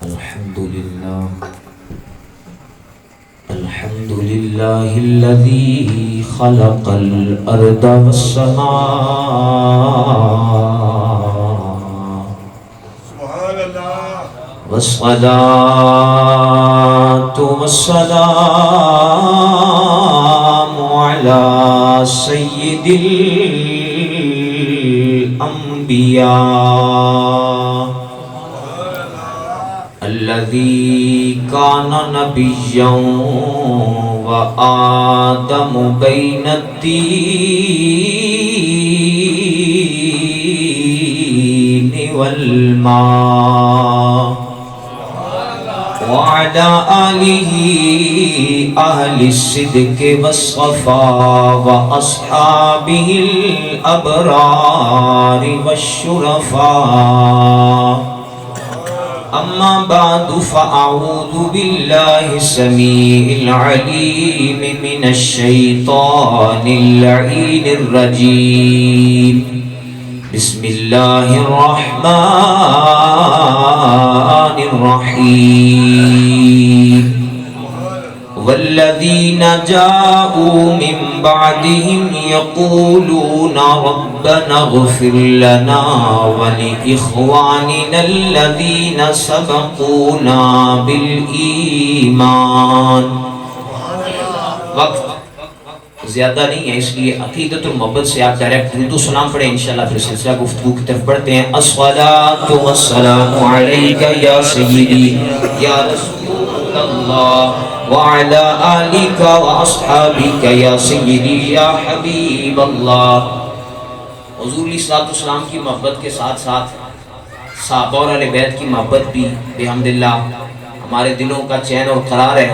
الحمد لله الذي خلق الأرض والسماء سبحان اللہ والصلاة والسلام على سيد الأنبياء الذي كان نبيا وآدم بين الدين والماء وعلى آله أهل الصدق والصفاء وأصحابه الأبرار والشرفاء أما بعد فأعوذ بالله السميع العليم من الشيطان اللعين الرجيم بسم الله الرحمن الرحيم والذين جاءوا من بعدهم يقولون ربنا اغفر لنا ولإخواننا الذين سبقونا بالإيمان. وقت زیادہ نہیں ہے اس لیے عقیدت المحبت سے آپ ڈائریکٹ اردو سلام پڑھیں انشاءاللہ پھر سلسلہ گفتگو کی طرف بڑھتے ہیں. الصلاۃ والسلام علیک یا سیدی یا رسول اللہ وعلی آلک واصحابک یا سیدی یا حبیب اللہ. حضور علیہ السلام کی محبت کے ساتھ ساتھ صحابہ اور اہل بیت کی محبت بھی بحمداللہ ہمارے دلوں کا چین اور قرار ہے.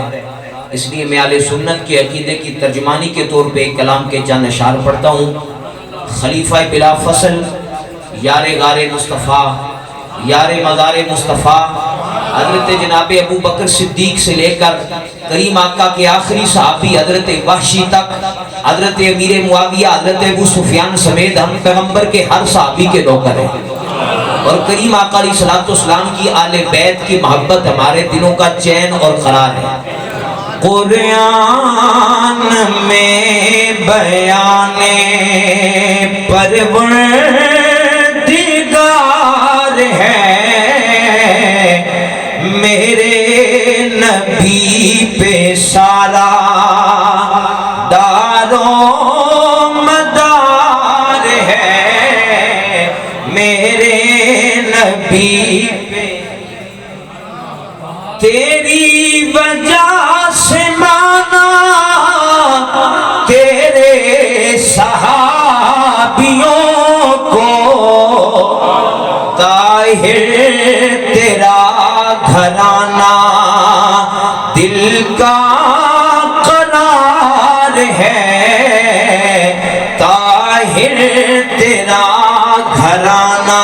اس لیے میں اہل سنت کے عقیدے کی ترجمانی کے طور پہ ایک کلام کے چند اشعار پڑھتا ہوں. خلیفہ بلا فصل یار غار مصطفیٰ یار مزار مصطفیٰ حضرت جناب ابو بکر صدیق سے لے کر کریم آقا کے آخری صحابی حضرت وحشی تک حضرت امیر معاویہ حضرت ابو سفیان سمیت ہم پیغمبر کے ہر صحابی کے نوکر ہیں. اور کریم آقا علیہ السلام کی آل بیت کی محبت ہمارے دلوں کا چین اور قرار ہے. قرآن میں بیان پروردگار ہے میرے نبی پہ سارا دار و مدار ہے میرے نبی پہ تیری وجہ سے مانا تیرے صحابیوں کو طاہر تیرا گھرانہ دل کا قرار ہے طاہر تیرا گھرانہ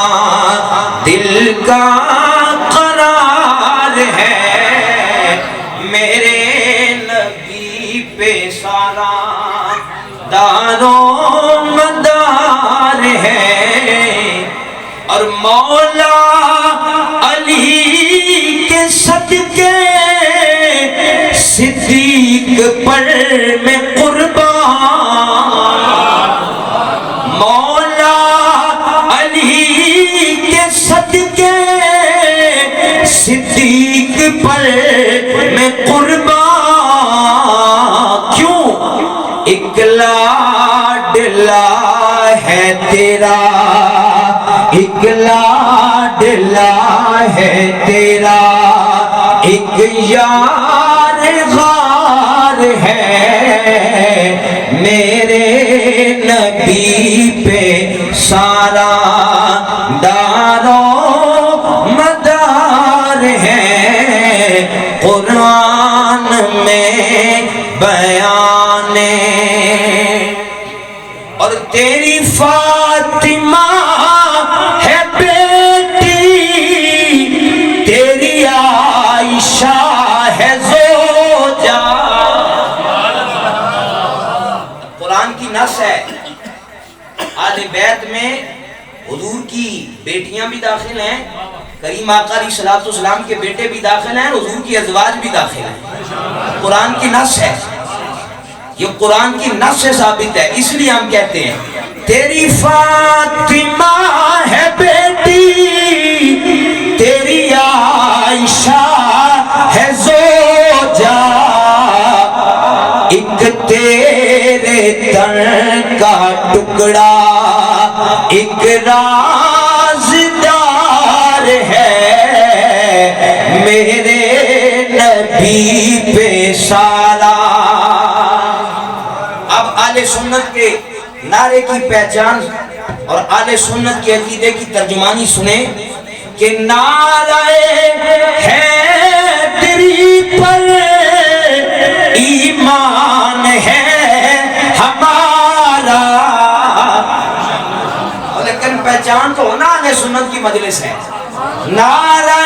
دل کا قرار ہے میرے نبی پہ سارا دار و مدار ہے. اور مولا علی کے صدقے صدیق پر میں قربان مولا علی کے صدقے صدیق پر میں قربان. کیوں؟ ایک لاڈلا ہے تیرا ایک لاڈلا ہے تیرا ایک یار غار ہے میرے نبی پہ سارا دار و مدار ہے. قرآن میں بیان اور تیری فاطمہ ہے بیٹی تیری عائشہ ہے زوجہ. قرآن کی نص ہے. آل بیت میں حضور کی بیٹیاں بھی داخل ہیں کریم آقا علیہ السلام کے بیٹے بھی داخل ہیں، حضور کی ازواج بھی داخل ہیں، قرآن کی نص ہے، یہ قرآن کی نص سے ثابت ہے۔ اس لیے ہم کہتے ہیں تیری فاطمہ ہے بیٹی، تیری عائشہ ہے زوجہ، ایک تیرے تن کا ٹکڑا ایک رازدار ہے، میرے نبی پہ سارا۔ اب اہل سنت کے نعرے کی پہچان اور اہل سنت کے عقیدے کی ترجمانی سنیں کہ نعرہ حیدری پر ایمان ہے ہمارا، لیکن پہچان تو ہونا اہل سنت کی مجلس ہے۔ نعرہ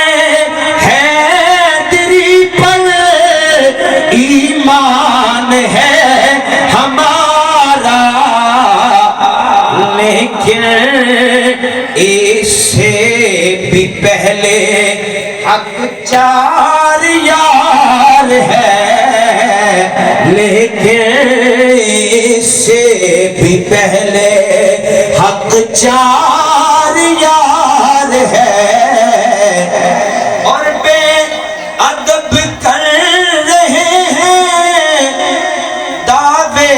حیدری پر ایمان ہے ہمارا، لیکن اس سے بھی پہلے حق چار یار ہے، لیکن اس سے بھی پہلے حق چار یار ہے، اور بے ادب کر رہے ہیں دعوے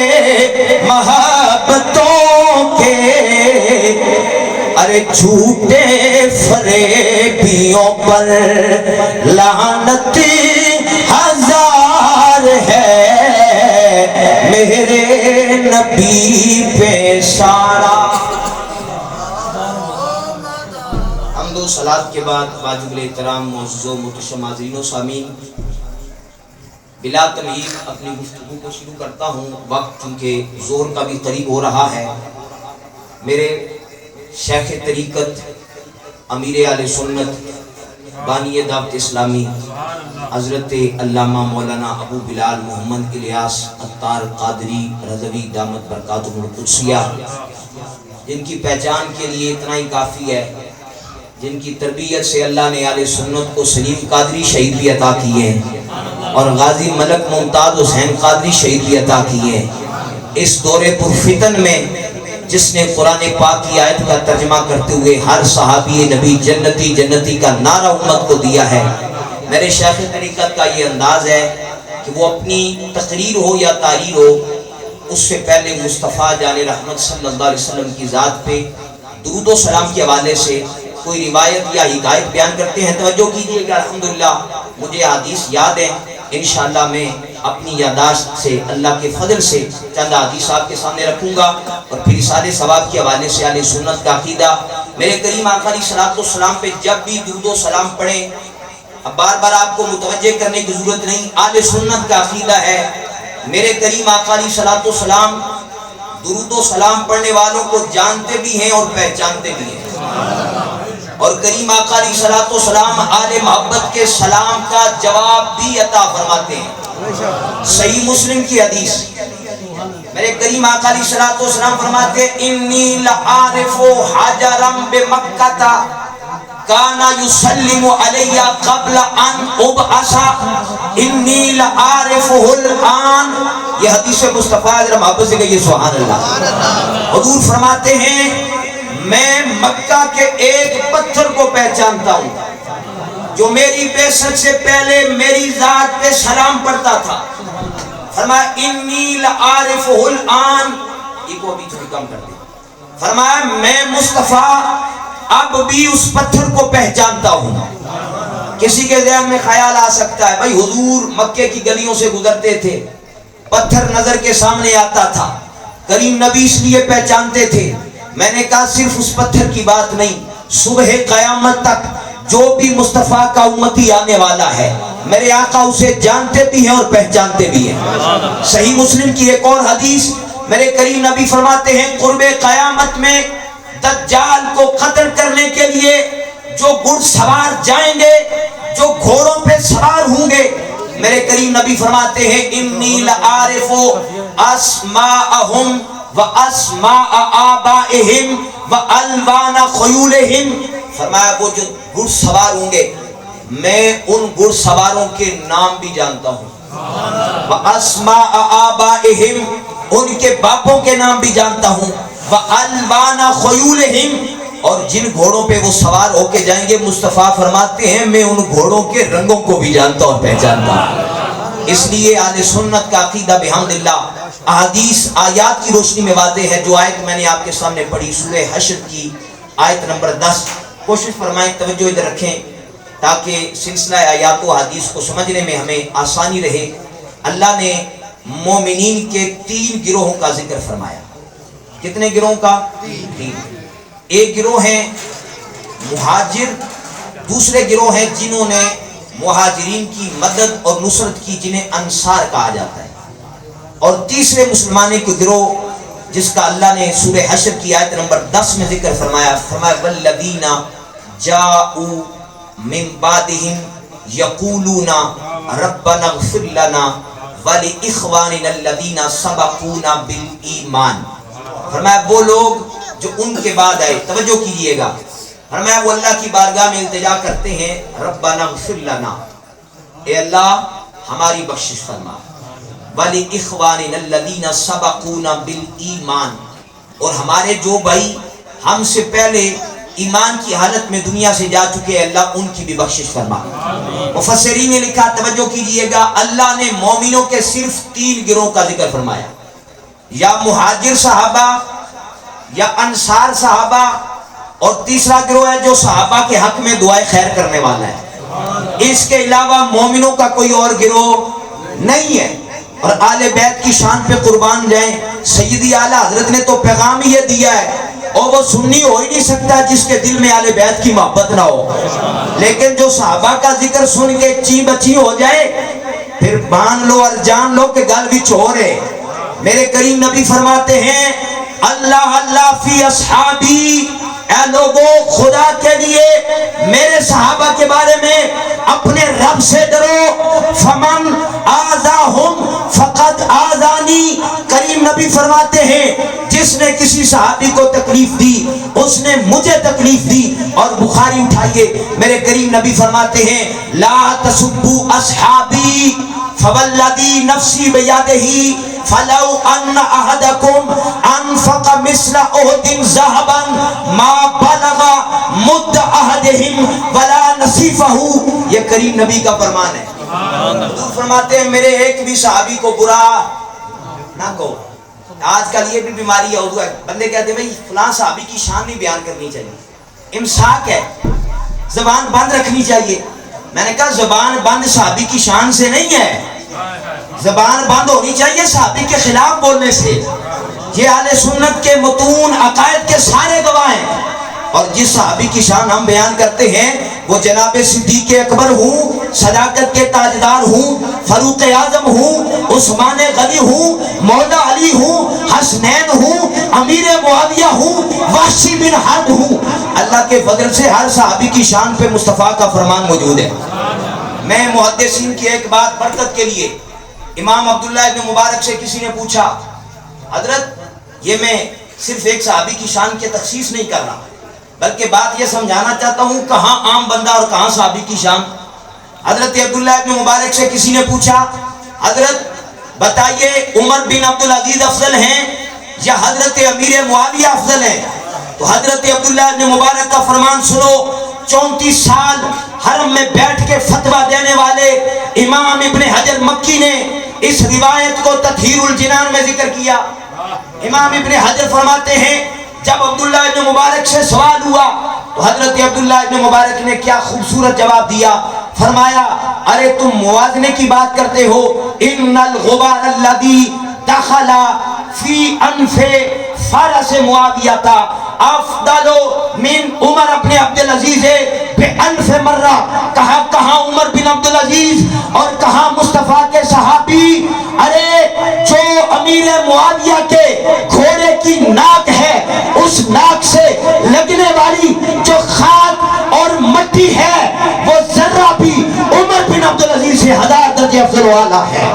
محبتوں کے، ارے جھوٹے فریبیوں پر لعنت ہزار ہے، میرے نبی پہ سارا۔ حمد و صلات کے بعد واجب الاحترام معزز و محترم حاضرین و سامعین، بلا تمہید اپنی گفتگو کو شروع کرتا ہوں۔ وقت چونکہ ظہر کا بھی قریب ہو رہا ہے، میرے شیخ طریقت امیر اہل سنت بانی دعوت اسلامی حضرت علامہ مولانا ابو بلال محمد الیاس عطار قادری رضوی دامت برکاتہ القدسیہ، جن کی پہچان کے لیے اتنا ہی کافی ہے، جن کی تربیت سے اللہ نے اہل سنت کو سلیم قادری شہید بھی عطا کیے ہیں اور غازی ملک ممتاز حسین قادری شہید بھی عطا کیے ہیں۔ اس دور پرفتن میں جس نے قرآن پاک کی آیت کا ترجمہ کرتے ہوئے ہر صحابی نبی جنتی جنتی کا نعرہ امت کو دیا ہے، میرے شیخ طریقت کا یہ انداز ہے کہ وہ اپنی تقریر ہو یا تحریر ہو، اس سے پہلے مصطفیٰ جان رحمت صلی اللہ علیہ وسلم کی ذات پہ درود و سلام کے حوالے سے کوئی روایت یا حکایت بیان کرتے ہیں۔ توجہ کیجئے کہ الحمدللہ مجھے حدیث یاد ہے، انشاءاللہ میں اپنی یادداشت سے اللہ کے فضل سے چند حدیث آپ کے سامنے رکھوں گا، اور پھر رسالہ ثواب کے حوالے سے اہل سنت کا عقیدہ۔ میرے کریم آقا علیہ السلام پہ جب بھی درود و سلام پڑھیں، اب بار بار آپ کو متوجہ کرنے کی ضرورت نہیں، اہل سنت کا عقیدہ ہے میرے کریم آقا علیہ السلام درود و سلام پڑھنے والوں کو جانتے بھی ہیں اور پہچانتے بھی ہیں، اور کریم آقا علیہ السلام آل محبت کے سلام کا جواب بھی عطا فرماتے ہیں۔ صحیح مسلم کی حدیث، میرے کریم آقا علیہ السلام فرماتے ہیں انی لعارف حجرا بمکہ کانا یسلم علی قبل ان ابعث انی لعارفہ الان۔ یہ حدیث مصطفیٰ حضرت محبت سے کہیے سبحان اللہ۔ حضور فرماتے ہیں میں مکہ کے ایک پتھر کو پہچانتا ہوں جو میری بعثت سے پہلے میری ذات پہ سلام پڑھتا تھا۔ فرمایا انی لعارفہ الان، یہ کو ابھی تھوڑی کم کر دیں، فرمایا میں مصطفیٰ اب بھی اس پتھر کو پہچانتا ہوں۔ کسی کے ذہن میں خیال آ سکتا ہے بھائی حضور مکے کی گلیوں سے گزرتے تھے، پتھر نظر کے سامنے آتا تھا، کریم نبی اس لیے پہچانتے تھے۔ میں نے کہا صرف اس پتھر کی بات نہیں، صبح قیامت تک جو بھی مصطفیٰ کا امتی آنے والا ہے میرے آقا اسے جانتے بھی ہیں اور پہچانتے بھی ہیں۔ صحیح مسلم کی ایک اور حدیث، میرے کریم نبی فرماتے ہیں قرب قیامت میں دجال کو قتل کرنے کے لیے جو گھڑ سوار جائیں گے، جو گھوڑوں پہ سوار ہوں گے، میرے کریم نبی فرماتے ہیں انی لعارف اسماءہم واسماء آبائہم والوان خیولہم، فرمایا وہ جو گھڑ سوار ہوں گے میں ان گھڑ سواروں کے نام بھی جانتا ہوں، وَأَسْمَاءَ آبَائِهِمْ ان کے باپوں کے نام بھی جانتا ہوں، وَأَلْوَانَ خَيُولِهِمْ اور جن گھوڑوں پہ وہ سوار ہو کے جائیں گے مصطفیٰ فرماتے ہیں میں ان گھوڑوں کے رنگوں کو بھی جانتا اور پہچانتا ہوں۔ اس لیے اہل سنت کا عقیدہ بحمداللہ احادیث آیات کی روشنی میں واضح ہے۔ جو آیت میں نے آپ کے سامنے پڑھی سورہ حشر کی آیت نمبر 10، کوشش فرمائیں توجہ ادھر رکھیں تاکہ سلسلہ آیات و حدیث کو سمجھنے میں ہمیں آسانی رہے۔ اللہ نے مومنین کے 3 گروہوں کا ذکر فرمایا۔ کتنے گروہوں کا؟ 3۔ ایک گروہ ہے مہاجر، دوسرے گروہ ہیں جنہوں نے مہاجرین کی مدد اور نصرت کی جنہیں انصار کہا جاتا ہے، اور تیسرے مسلمانوں کے گروہ جس کا اللہ نے سورہ حشر کی آیت نمبر 10 میں ذکر فرمایا، والذین جاءوا من بعدہم یقولون ربنا اغفر لنا ولاخواننا الذین سبقونا بالایمان۔ فرمایا وہ لوگ جو ان کے بعد آئے، توجہ کیجئے گا، فرمایا وہ اللہ کی بارگاہ میں التجا کرتے ہیں ربنا اغفر لنا، اے اللہ ہماری بخشش فرما، ولاخواننا الذین سبقونا بالایمان اور ہمارے جو بھائی ہم سے پہلے ایمان کی حالت میں دنیا سے جا چکے ہیں اللہ ان کی بھی بخشش فرما۔ مفسرین نے لکھا، توجہ کیجئے گا، اللہ نے مومنوں کے صرف 3 گروہ کا ذکر فرمایا، یا مہاجر صحابہ یا انصار صحابہ، اور تیسرا گروہ ہے جو صحابہ کے حق میں دعائے خیر کرنے والا ہے۔ اس کے علاوہ مومنوں کا کوئی اور گروہ نہیں ہے۔ اور آل بیت کی شان پہ قربان جائیں، سیدی اعلیٰ حضرت نے تو پیغام ہی یہ دیا ہے، اور وہ سنی ہو ہی نہیں سکتا جس کے دل میں آل بیت کی محبت نہ ہو، لیکن جو صحابہ کا ذکر سن کے چی بچی ہو جائے پھر مان لو اور جان لو کہ گل وچ ہو رہے۔ میرے کریم نبی فرماتے ہیں اللہ اللہ فی اصحابی، اے لوگو خدا کے لیے میرے صحابہ کے بارے میں اپنے رب سے ڈرو، فمن آذاہم فقد آذانی، کریم نبی فرماتے ہیں جس نے کسی صحابی کو تکلیف دی اس نے مجھے تکلیف دی۔ اور بخاری اٹھائیے، میرے کریم نبی فرماتے ہیں لا تسبوا اصحابی فوالذی نفسی بیدہ فلو ان احدکم انفق مثل احد ذهبا ما بلغ مد احدہم ولا نصیفہ۔ یہ کریم نبی کا فرمان ہے۔ حضور فرماتے ہیں میرے ایک بھی صحابی کو برا نہ کہو۔ آج کل یہ بھی بیماری ہے، بندے کہتے ہیں بھئی فلاں صحابی کی شان نہیں بیان کرنی چاہیے، امساک ہے، زبان بند رکھنی چاہیے۔ میں نے کہا زبان بند صحابی کی شان سے نہیں ہے، زبان بند ہونی چاہیے صحابی کے خلاف بولنے سے۔ یہ اہل سنت کے متون عقائد کے سارے گواہ ہیں، اور جس صحابی کی شان ہم بیان کرتے ہیں وہ جناب صدیق اکبر ہوں، صداقت کے تاجدار ہوں، فاروق اعظم ہوں، عثمان غنی ہوں، مولا علی ہوں، حسنین ہوں، امیر معاویہ ہوں، وحشی بن حرب ہوں۔ اللہ کے فضل سے ہر صحابی کی شان پہ مصطفیٰ کا فرمان موجود ہے۔ میں محدثین کی ایک بات برکت کے لیے، امام عبداللہ ابن مبارک سے کسی نے پوچھا حضرت یہ میں صرف ایک صحابی کی شان کی تخصیص نہیں کر رہا بلکہ بات یہ سمجھانا چاہتا ہوں کہاں عام بندہ اور کہاں صحابی کی شان۔ حضرت عبداللہ ابن مبارک سے کسی نے پوچھا حضرت بتائیے عمر بن عبدالعزیز افضل ہیں یا حضرت امیر معاویہ افضل ہیں؟ تو حضرت عبداللہ ابن مبارک کا فرمان سنو، 34 سال حرم میں بیٹھ کے فتویٰ دینے والے امام ابن حجر مکی نے اس روایت کو تطہیر الجنان میں ذکر کیا۔ امام ابن حجر فرماتے ہیں جب عبداللہ ابن مبارک سے سوال ہوا تو حضرت عبداللہ ابن مبارک نے کیا خوبصورت جواب دیا، فرمایا ارے تم موازنے کی بات کرتے ہو، ان الغبار الذی دخل فی انف فارس معاویہ افضل من عمر ابن عبدالعزیز بألف مرہ۔ کہاں عمر بن عبدالعزیز اور کہاں مصطفیٰ کے صحابی؟ ارے جو امیر معاویہ کے گھوڑے کی ناک ہے اس ناک سے لگنے والی جو خاک اور مٹی ہے وہ ذرہ بھی عمر بن عبدالعزیز سے 1000 درجے افضل والا ہے۔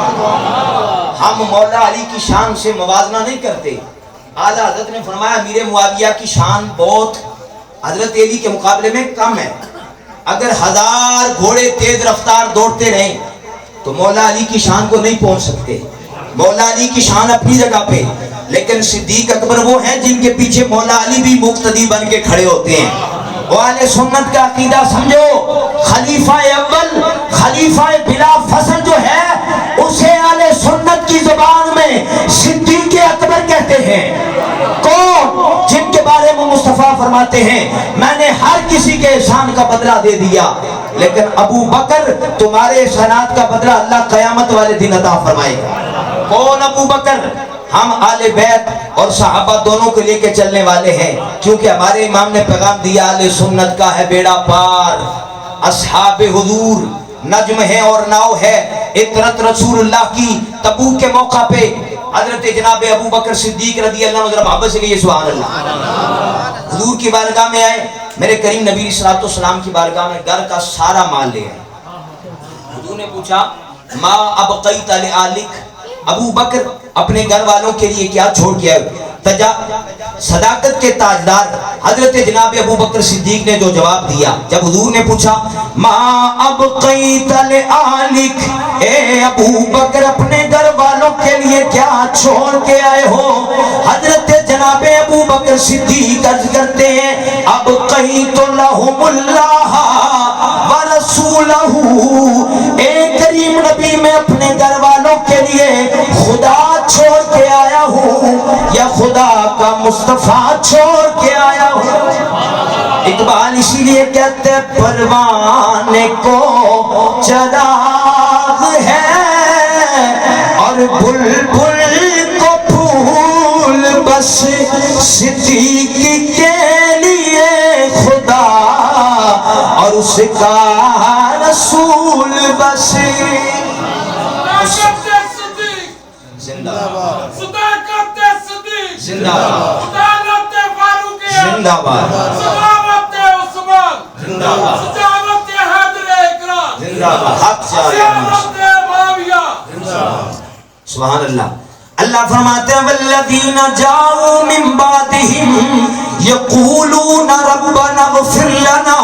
ہم مولا علی کی شان سے موازنہ نہیں کرتے۔ اعلیٰ حضرت نے فرمایا امیر معاویہ کی شان بہت حضرت علی کے مقابلے میں کم ہے. اگر 1000 گھوڑے تیز رفتار دوڑتے رہیں تو مولا علی کی شان کو نہیں پہنچ سکتے. مولا علی کی شان اپنی جگہ پہ, لیکن صدیق اکبر وہ ہیں جن کے پیچھے مولا علی بھی مقتدی بن کے کھڑے ہوتے ہیں. وہ اہل سنت کا عقیدہ سمجھو, خلیفہ اول خلیفہ بلا فصل جو ہے اسے اہل سنت کی زبان میں صدیق اکبر کہتے ہیں. کون؟ جن کے بارے میں مصطفیٰ فرماتے ہیں میں نے ہر کسی کے احسان کا بدلہ دے دیا, لیکن ابو بکر تمہارے احسانات کا بدلہ اللہ قیامت والے دن عطا فرمائے گا. کون ابو بکر؟ ہم آل بیت اور صحابہ دونوں کو لے کے چلنے والے ہیں, کیونکہ ہمارے امام نے پیغام دیا اہل سنت کا ہے بیڑا پار. اصحاب حضور نجم ہے اور ناؤ ہے. اطرت رسول اللہ کی تبوک کے موقع پہ حضرت جناب ابو بکر صدیق رضی اللہ عنہ محبت سے کہیے سبحان اللہ. حضور کی بارگاہ میں آئے, میرے کریم نبی صلی اللہ علیہ وسلم کی بارگاہ میں گھر کا سارا مال لے آئے. حضور نے پوچھا ما ابقیت لآلک, ابو بکر اپنے گھر والوں کے لیے کیا چھوڑ کے آئے؟ صداقت کے تاجدار حضرت جناب ابو بکر صدیق نے جو جواب دیا, جب حضور نے پوچھا ما ابقیت لآلک, اے ابو بکر اپنے گھر والوں کے لیے کیا چھوڑ کے آئے ہو؟ حضرت جناب ابو بکر صدیق عرض کرتے ہیں ابقیت لہم اللہ ورسولہ, اے کریم نبی میں اپنے گھر والوں کے لیے خدا چھوڑ کے آیا ہوں یا خدا کا مصطفیٰ چھوڑ کے آیا ہوں. اقبال اسی لیے کہتے پروانے کو چراغ ہے اور بلبل کو پھول, بس صدیق کے لیے خدا اور اس کا رسول بس. زندہ باد, زندہ باد, زندہ باد, زندہ باد, زندہ باد, حق سبحان اللہ. اللہ فرماتے ہیں والذین جاؤوا من بعدہم یقولون ربنا اغفر لنا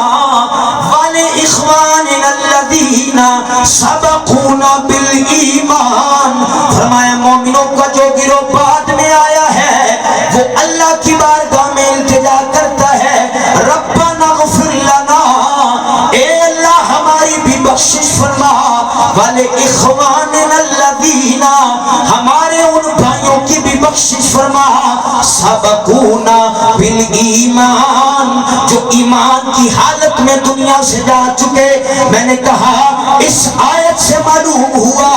ولإخواننا الذین سبقونا بالایمان. فرمایا مومنوں کا جو گروہ بعد میں آیا ہے وہ اللہ کی بارگاہ میں التجا کرتا ہے ربنا اغفر لنا, اے اللہ ہماری بھی بخشش فرما, ولإخواننا الذین, ہمارے ان بھائیوں کی بھی بخشش فرما, سبقونا بالایمان, جو ایمان کی حالت میں دنیا سے جا چکے. میں نے کہا اس آیت سے معلوم ہوا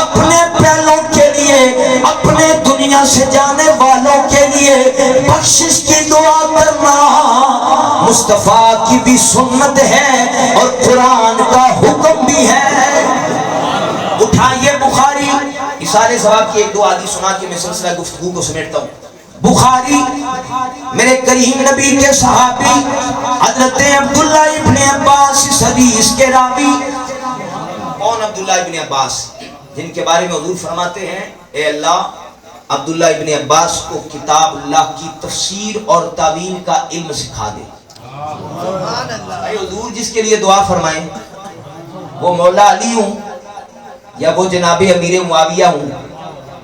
اپنے پہلوں کے لیے, اپنے دنیا سے جانے والوں کے لیے بخشش کی دعا کرنا مصطفیٰ کی بھی سنت ہے اور قرآن کا حکم بھی ہے. اٹھائیے بخاری, اِسارے ثواب کی ایک دو حدیث سنا کے میں سلسلہ گفتگو کو سمیٹتا ہوں. بخاری میرے کریم نبی کے صحابی حضرت عبداللہ ابن عباس اس حدیث کے راوی. کون عبداللہ ابن عباس؟ جن کے بارے میں حضور فرماتے ہیں اے اللہ عبداللہ ابن عباس کو کتاب اللہ کی تفسیر اور تعویل کا علم سکھا دے. اے حضور جس کے لیے دعا فرمائیں وہ مولا علی ہوں یا وہ جناب امیر معاویہ ہوں.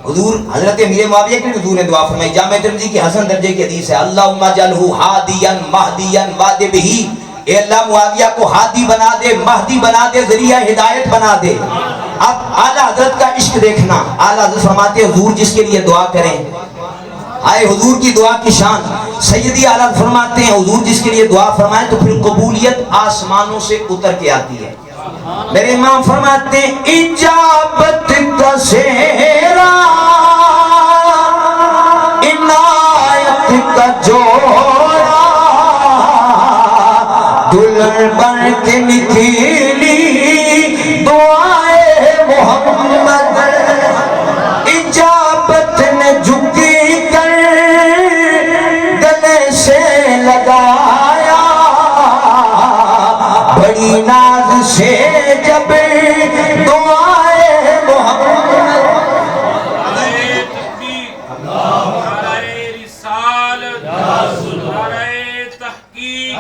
حضور حضرت امیر معاویہ کے حضور نے دعا فرمائی, جامع ترمذی کی حسن درجے کی حدیث ہے اللہم اجعلہ ہادیا مہدیا وادی بہ, اے اللہ معاویہ کو ہادی بنا دے, مہدی بنا دے, ذریعہ ہدایت بنا دے. اب اعلیٰ حضرت کا عشق دیکھنا, اعلیٰ حضرت فرماتے ہیں حضور جس کے لیے دعا کریں, آئے حضور کی دعا کی شان. سیدی اعلیٰ فرماتے ہیں حضور جس کے لیے دعا فرمائیں تو پھر قبولیت آسمانوں سے اتر کے آتی ہے. میرے امام فرماتے ہیں اجابت کا سہرا عنایت کا جوڑا دلہن بن کے نکلی دعائے محمد. اجابت نے جھکی کر گلے سے لگایا, بڑی ناز سے جب دعائے محمد. نعرہ تکبیر، نعرہ رسالت، نعرہ تحقیق.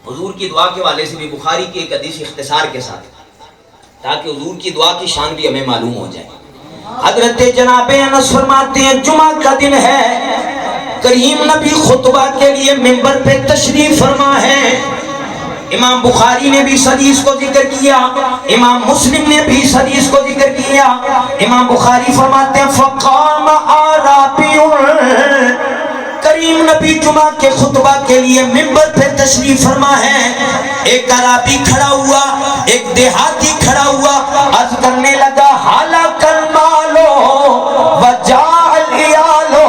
حضور کی دعا کے والے سے بھی بخاری کی ایک حدیث اختصار کے ساتھ، تاکہ حضور کی دعا کی شان بھی ہمیں معلوم ہو جائے۔ حضرت جناب انس فرماتے ہیں جمعہ کا دن ہے، کریم نبی خطبہ کے لیے منبر پہ تشریف فرما ہے۔ امام بخاری نے بھی اس حدیث کو ذکر کیا، امام مسلم نے بھی اس حدیث کو ذکر کیا۔ امام بخاری فرماتے ہیں فقام اعرابی، کریم نبی جمعہ کے خطبہ کے لیے منبر پہ تشریف فرما ہے۔ ایک عربی کھڑا ہوا، ایک دیہاتی کھڑا ہوا، عرض کرنے لگا ہلاک المالو وجاء العیالو،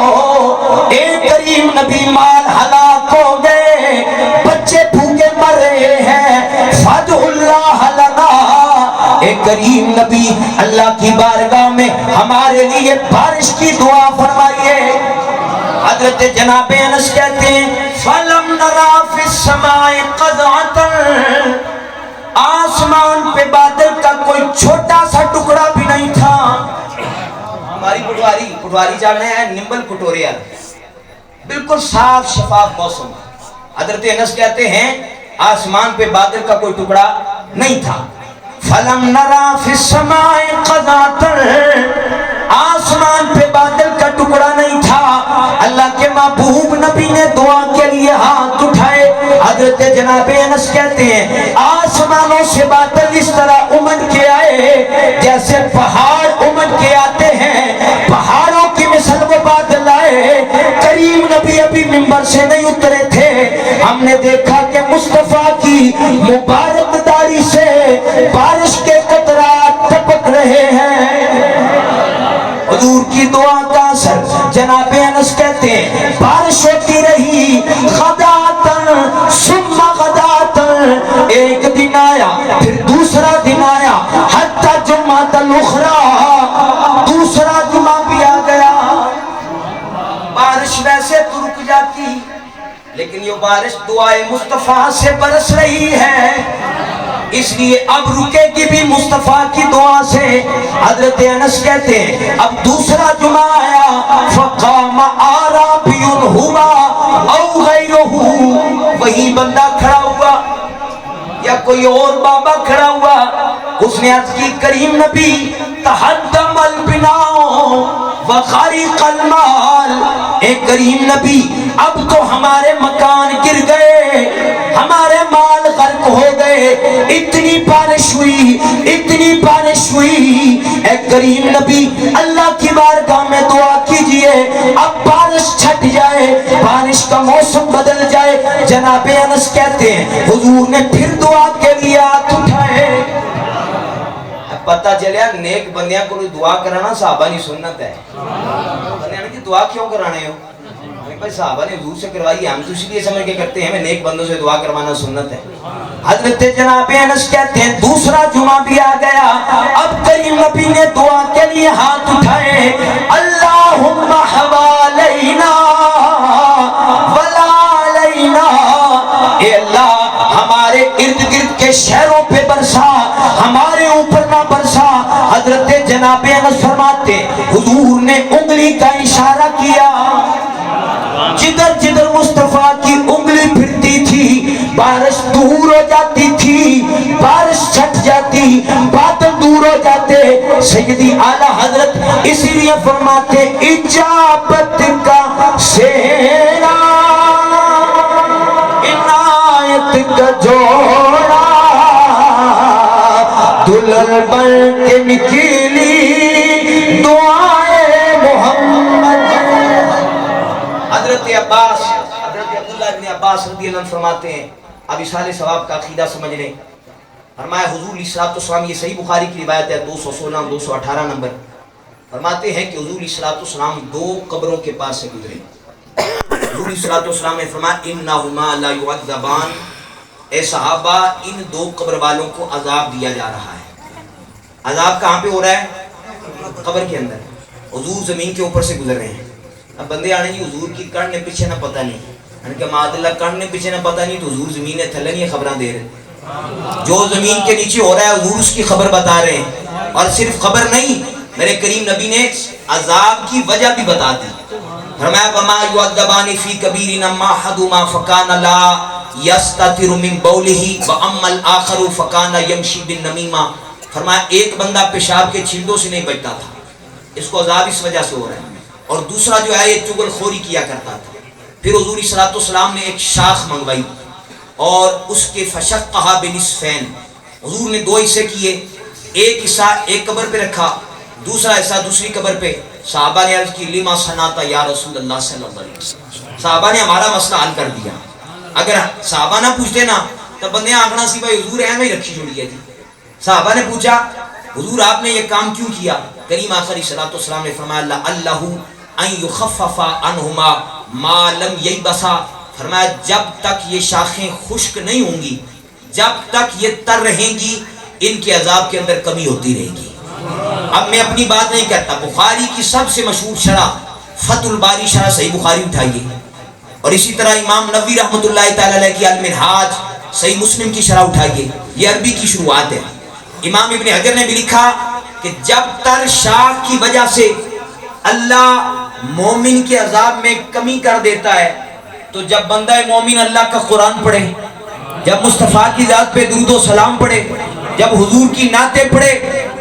اے کریم نبی مال ہلاک ہو گئے، بچے بھوکے مر رہے ہیں، فادع اللہ لنا، اے کریم نبی اللہ کی بارگاہ میں ہمارے لیے بارش کی دعا فرمائیے۔ حضرت جناب انس کہتے ہیں فَلَمْ نَرَا فِي السَّمَاءِ قَطْعَةً، آسمان پہ بادل کا کوئی چھوٹا سا ٹکڑا بھی نہیں تھا۔ ہماری پٹواری جانے ہیں نمبل کٹوریا، بالکل صاف شفاف موسم۔ حضرت انس کہتے ہیں آسمان پہ بادل کا کوئی ٹکڑا نہیں تھا۔ فَلَمْ نَرَا فِي السَّمَاءِ قَطْعَةً، آسمان پہ بادل کا ٹکڑا نہیں تھا۔ اللہ کے محبوب نبی نے دعا کے لیے ہاتھ اٹھائے۔ حضرت جناب انس کہتے ہیں آسمانوں سے بادل اس طرح امن کے آئے جیسے پہاڑ امن کے آتے ہیں، پہاڑوں کی مثل وہ بادل آئے۔ کریم نبی ابھی منبر سے نہیں اترے تھے، ہم نے دیکھا کہ مصطفیٰ کی مبارک داڑھی سے بارش کے قطرات ٹپک رہے ہیں۔ حضور کی دعا کا اثر، جناب انس کہتے ہیں بارش ہوتی رہی غداتن ثم غداتن، ایک دن آیا پھر دوسرا دن آیا، حتی جمعۃ الاخری، دوسرا جمعہ بھی آ گیا۔ بارش ویسے تو رک جاتی، لیکن یہ بارش دعائے مصطفیٰ سے برس رہی ہے، اس لیے اب رکے گی بھی مصطفیٰ کی دعا سے۔ حضرت انس کہتے ہیں اب دوسرا جمعہ آیا، فقام اعرابی ہوا او غیرہ، وہی بندہ کھڑا ہوا یا کوئی اور بابا کھڑا ہوا، اس نے عرض کی کریم نبی تہدم البناء وخرق المال، اے کریم نبی اب تو ہمارے مکان گر گئے، ہمارے مال غرق ہو گئے، اتنی بارش ہوئی، اتنی بارش ہوئی۔ اے کریم نبی اللہ کی بارگاہ میں دعا کیجئے اب بارش چھٹ جائے، بارش کا موسم بدل جائے۔ جناب انس کہتے ہیں حضور نے پھر دعا کے لیے ہاتھ اٹھائے۔ پتہ چلیا نیک بندیاں کو دعا کرانا صحابہ کی سنت ہے۔ بندیاں نے دعا کیوں کرانے ہو؟ بھائی صحابہ نے حضور سے کروائی، ہم تو اس لیے سمجھ کے کرتے ہیں، ہمیں نیک بندوں سے دعا کروانا سنت ہے۔ حضرت جناب انس کہتے ہیں دوسرا جمعہ بھی آ گیا، اب کریم نبی نے دعا کے لیے ہاتھ اٹھائے، اللہم حوالینا ولا علینا، اے اللہ ہمارے ارد گرد کے شہروں پہ برسا، ہمارے اوپر نہ برسا۔ حضرت جناب انس فرماتے حضور نے انگلی کا اشارہ کیا، جدھر جدھر مصطفیٰ کی انگلی پھرتی تھی بارش دور ہو جاتی تھی، بارش چھٹ جاتی، بادل دور ہو جاتے۔ سیدی اعلیٰ حضرت اسی لیے فرماتے اجابت کا سیرا عنایت کا جوڑا، دلہن بن کے نکلی دعائے محمد۔ حضرت عباس، حضرت عبداللہ ابن عباس رضی اللہ عنہ فرماتے ہیں، اب اشارے ثواب کا عقیدہ سمجھ لیں۔ فرمایا حضور علیہ السلام، یہ صحیح بخاری کی روایت ہے 216 218 نمبر، فرماتے ہیں کہ حضور علیہ السلام دو قبروں کے پاس سے گزرے۔ حضور علیہ السلام نے فرمایا انہما لا یعذبان، اے صحابہ ان دو قبر والوں کو عذاب دیا جا رہا ہے۔ عذاب کہاں پہ ہو رہا ہے؟ قبر کے اندر۔ حضور زمین کے اوپر سے گزر رہے ہیں۔ اب بندے آنے جی حضور کی کرن نے پیچھے نہ پتہ نہیں، یعنی کہ معاذ اللہ کرن نے پیچھے نہ پتہ نہیں تو حضور زمین نے تھلے نہیں خبریں دے رہے، جو زمین کے نیچے ہو رہا ہے حضور اس کی خبر بتا رہے ہیں۔ اور صرف خبر نہیں، میرے کریم نبی نے عذاب کی وجہ بھی بتا دی۔ فرمایا وما یعذبان فی کبیر اما احدہما فکان لا یستتر من بولہ واما الاخر فکان یمشی بالنمیمہ. فرمایا ایک بندہ پیشاب کے چھینٹوں سے نہیں بچتا تھا، اس کو عذاب اس وجہ سے ہو رہا ہے، اور دوسرا جو ہے یہ چغل خوری کیا کرتا تھا. پھر حضور صلی اللہ علیہ وسلم نے ایک شاخ منگوائی اور اس کے فشقھا بنصفین، حضور نے دو حصے کیے، ایک حصہ ایک قبر پہ رکھا، دوسرا حصہ دوسری قبر پہ. صحابہ نے عرض کی لما صنعت یا رسول اللہ صلی اللہ علیہ وسلم. صحابہ نے ہمارا مسئلہ حل کر دیا. اگر صحابہ نہ پوچھتے نا تو بندے آنکھنا سی بھائی حضور ایویں ہی رکھی چھوڑی ہے جی. صحابہ نے پوچھا حضور آپ نے یہ کام کیوں کیا؟ کریم آخری صلی اللہ علیہ وسلم نے فرمایا اللہ ان یخفف عنہما ما لم یبسا. فرمایا جب تک یہ شاخیں خشک نہیں ہوں گی، جب تک یہ تر رہیں گی، ان کے عذاب کے اندر کمی ہوتی رہے گی. اب میں اپنی بات نہیں کرتا، بخاری کی سب سے مشہور شرح فتح الباری شرح صحیح بخاری اٹھائیے، اور اسی طرح امام نووی رحمۃ اللہ تعالی علیہ کی المنہاج صحیح مسلم کی شرح اٹھائیے، یہ عربی کی شروعات ہے. امام ابن حجر نے بھی لکھا کہ جب تر شاخ کی وجہ سے اللہ مومن کے عذاب میں کمی کر دیتا ہے، تو جب بندہ مومن اللہ کا قرآن پڑھے، جب مصطفیٰ کی ذات پہ درود و سلام پڑھے، جب حضور کی نعتیں پڑھے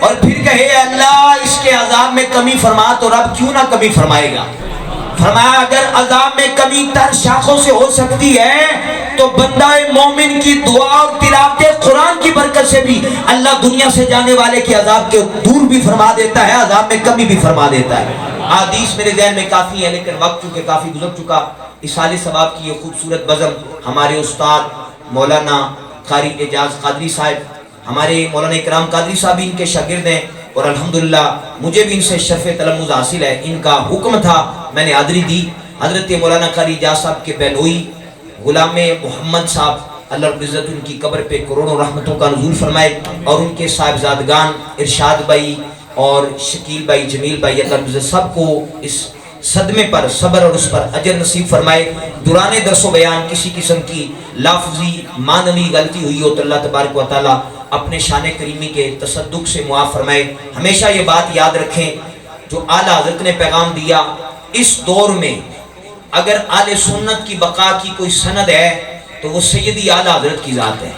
اور پھر کہے اللہ اس کے عذاب میں کمی فرما، تو رب کیوں نہ کمی فرمائے گا. فرمایا اگر عذاب میں کمی تر شاخوں سے ہو سکتی ہے تو بندہ مومن کی دعا اور تلاوت قرآن کی برکت سے بھی اللہ دنیا سے جانے والے کے عذاب کے دور بھی فرما دیتا ہے، عذاب میں کمی بھی فرما دیتا ہے. حدیث میرے ذہن میں کافی ہے لیکن وقت چونکہ کافی گزر چکا. اصال ثواب کی یہ خوبصورت بزم ہمارے استاد مولانا قاری اعجاز قادری صاحب، ہمارے مولانا اکرام قادری صاحب ان کے شاگرد ہیں، اور الحمدللہ مجھے بھی ان سے شرف تلمذ حاصل ہے. ان کا حکم تھا، میں نے حاضری دی. حضرت مولانا قاری اعجاز صاحب کے بہنوئی غلام محمد صاحب اللہ رب العزت ان کی قبر پہ کروڑوں رحمتوں کا نزول فرمائے، اور ان کے صاحبزادگان ارشاد بھائی اور شکیل بھائی، جمیل بھائی، اللہ رب العزت سب کو اس صدمے پر صبر اور اس پر اجر نصیب فرمائے. دوران درس و بیان کسی قسم کی لفظی معنوی غلطی ہوئی ہو تو اللہ تبارک و تعالی اپنے شان کریمی کے تصدق سے معاف فرمائے. ہمیشہ یہ بات یاد رکھیں جو اعلیٰ حضرت نے پیغام دیا، اس دور میں اگر اہل سنت کی بقا کی کوئی سند ہے تو وہ سیدی اعلیٰ حضرت کی ذات ہے.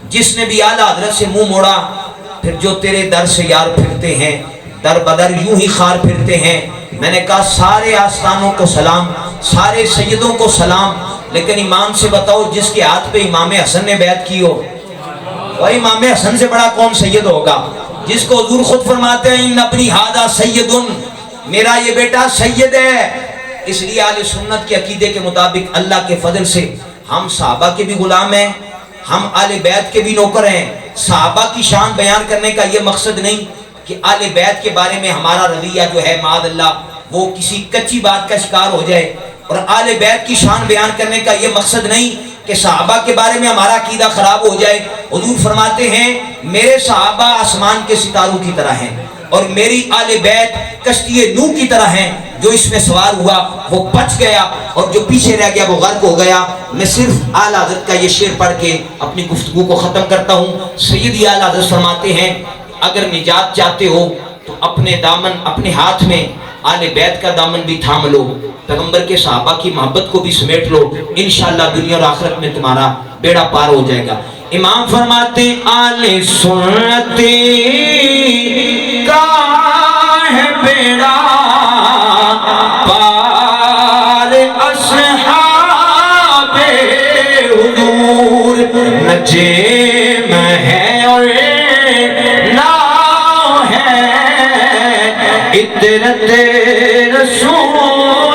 جس نے بھی اعلیٰ حضرت سے منہ موڑا، پھر جو تیرے در سے یار پھرتے ہیں در بدر یوں ہی خار پھرتے ہیں. میں نے کہا سارے آستانوں کو سلام، سارے سیدوں کو سلام، لیکن ایمان سے بتاؤ جس کے ہاتھ پہ امام حسن نے بیعت کی ہو، اور امام حسن سے بڑا کون سید ہوگا؟ جس کو حضور خود فرماتے ہیں ان اپنی ہادہ سیدن، میرا یہ بیٹا سید ہے. اس لیے اہل سنت کے عقیدے کے مطابق اللہ کے فضل سے ہم صحابہ کے بھی غلام ہیں، ہم اہل بیت کے بھی نوکر ہیں. صحابہ کی شان بیان کرنے کا یہ مقصد نہیں کہ اہل بیت کے بارے میں ہمارا رویہ جو ہے معاذ اللہ وہ کسی کچی بات کا شکار ہو جائے، اور اہل بیت کی شان بیان کرنے کا یہ مقصد نہیں کہ صحابہ کے بارے میں ہمارا عقیدہ خراب ہو جائے. حضور فرماتے ہیں میرے صحابہ آسمان کے ستاروں کی طرح ہیں، اور میری اہل بیت کشتی نوح کی طرح ہیں. جو اس میں سوار ہوا وہ بچ گیا، اور جو پیچھے رہ گیا وہ غرق ہو گیا. میں صرف اعلیٰ حضرت کا یہ شعر پڑھ کے اپنی گفتگو کو ختم کرتا ہوں. سیدی اعلیٰ حضرت فرماتے ہیں اگر نجات چاہتے ہو تو اپنے دامن، اپنے ہاتھ میں اہل بیت کا دامن بھی تھام لو، پیغمبر کے صحابہ کی محبت کو بھی سمیٹ لو، انشاءاللہ دنیا اور آخرت میں تمہارا بیڑا پار ہو جائے گا. امام فرماتے اہل سنت کا ہے بیڑا پار، اصحاب حضور نجم ہے اور ناؤ ہے، عطرت رسول